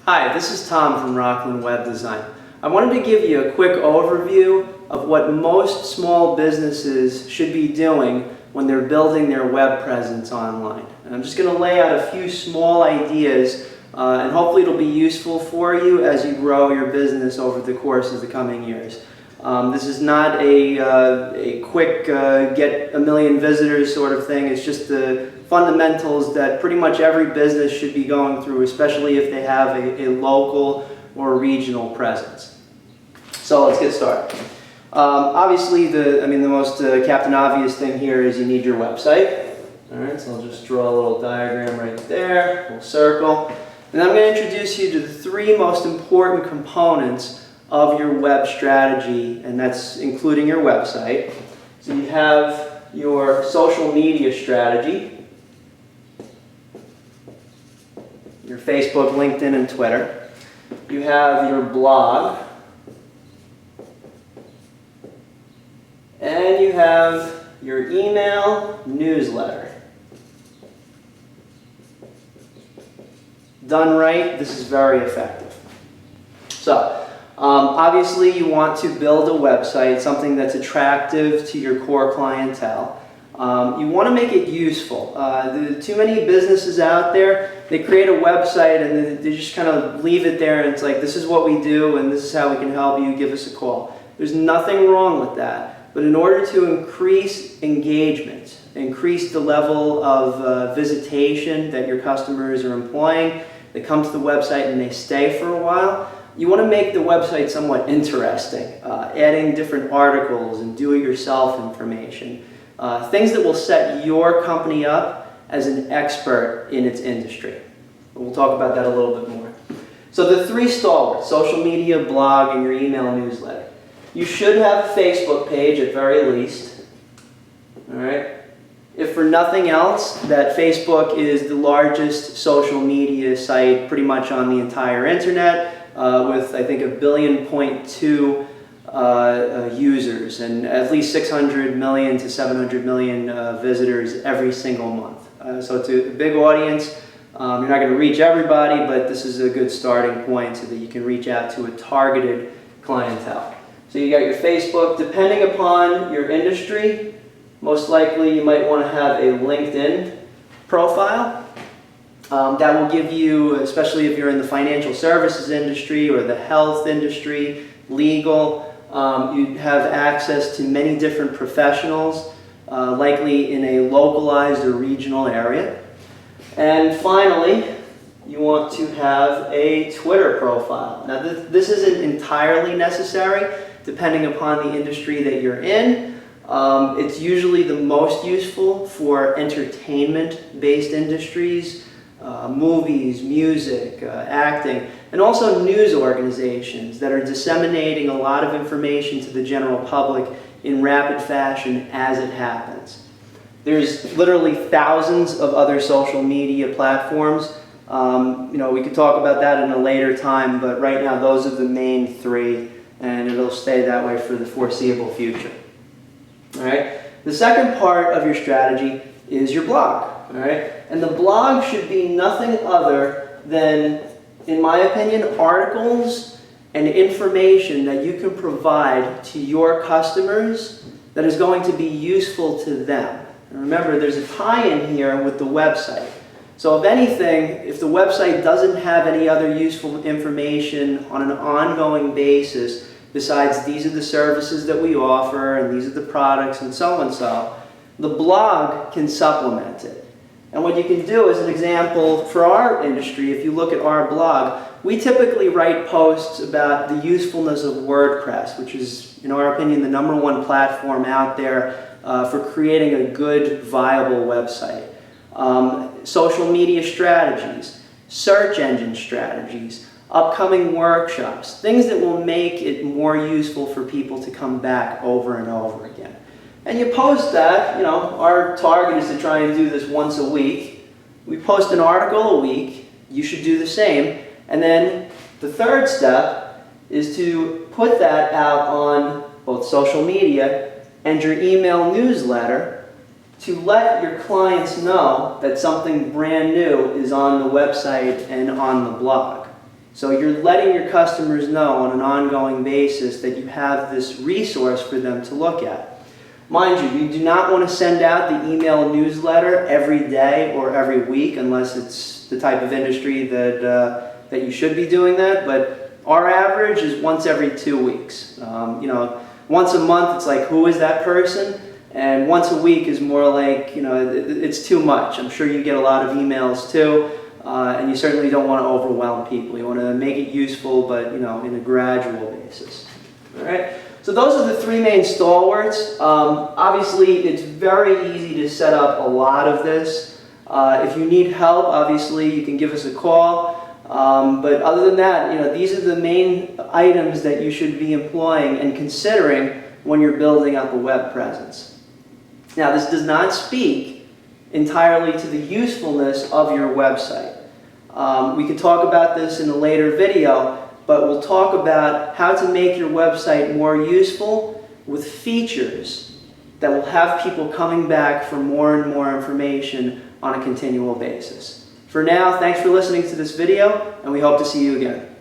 Hi, this is Tom from Rockland Web Design. I wanted to give you a quick overview of what most small businesses should be doing when they're building their web presence online. And I'm just going to lay out a few small ideas and hopefully it'll be useful for you as you grow your business over the course of the coming years. This is not a quick get a million visitors sort of thing. It's just the fundamentals that pretty much every business should be going through, especially if they have a local or regional presence. So let's get started. Obviously, the most Captain Obvious thing here is you need your website. All right, so I'll just draw a little diagram right there, a little circle. And I'm going to introduce you to the three most important components of your web strategy, and that's including your website. So you have your social media strategy, your Facebook, LinkedIn, and Twitter. You have your blog, and you have your email newsletter. Done right, this is very effective. So, obviously you want to build a website, something that's attractive to your core clientele. You want to make it useful. Too many businesses out there, they create a website and they just kind of leave it there and it's like, this is what we do and this is how we can help you, give us a call. There's nothing wrong with that. But in order to increase engagement, increase the level of visitation that your customers are employing, they come to the website and they stay for a while, you want to make the website somewhat interesting, adding different articles and do-it-yourself information. Things that will set your company up as an expert in its industry. We'll talk about that a little bit more. So the three stalwarts, social media, blog, and your email newsletter. You should have a Facebook page at very least. All right. If for nothing else, that Facebook is the largest social media site pretty much on the entire internet with I think 1.2 billion users and at least 600 million to 700 million visitors every single month. So it's a big audience. You're not going to reach everybody, but this is a good starting point so that you can reach out to a targeted clientele. So you got your Facebook. Depending upon your industry, most likely you might want to have a LinkedIn profile. That will give you, especially if you're in the financial services industry or the health industry, legal, you have access to many different professionals, likely in a localized or regional area. And finally, you want to have a Twitter profile. Now this isn't entirely necessary depending upon the industry that you're in. It's usually the most useful for entertainment-based industries, movies, music, acting, and also news organizations that are disseminating a lot of information to the general public in rapid fashion as it happens. There's literally thousands of other social media platforms. We could talk about that in a later time, but right now those are the main three, and it'll stay that way for the foreseeable future. All right. The second part of your strategy is your blog. All right. And the blog should be nothing other than, in my opinion, articles and information that you can provide to your customers that is going to be useful to them. And remember, there's a tie-in here with the website. So if anything, if the website doesn't have any other useful information on an ongoing basis, besides these are the services that we offer and these are the products and so, the blog can supplement it. And what you can do as an example for our industry, if you look at our blog, we typically write posts about the usefulness of WordPress, which is, in our opinion, the #1 platform out there for creating a good, viable website. Social media strategies, search engine strategies, upcoming workshops, things that will make it more useful for people to come back over and over again. And you post that, our target is to try and do this once a week. We post an article a week, you should do the same. And then the third step is to put that out on both social media and your email newsletter to let your clients know that something brand new is on the website and on the blog. So you're letting your customers know on an ongoing basis that you have this resource for them to look at. Mind you, you do not want to send out the email newsletter every day or every week unless it's the type of industry that you should be doing that. But our average is once every 2 weeks. Once a month it's like, who is that person? And once a week is more like, it's too much. I'm sure you get a lot of emails too. And you certainly don't want to overwhelm people. You want to make it useful, but in a gradual basis. All right. So those are the 3 main stalwarts. Obviously, it's very easy to set up a lot of this. If you need help, obviously you can give us a call. But other than that, these are the main items that you should be employing and considering when you're building up a web presence. Now, this does not speak entirely to the usefulness of your website. We can talk about this in a later video, but we'll talk about how to make your website more useful with features that will have people coming back for more and more information on a continual basis. For now, thanks for listening to this video, and we hope to see you again.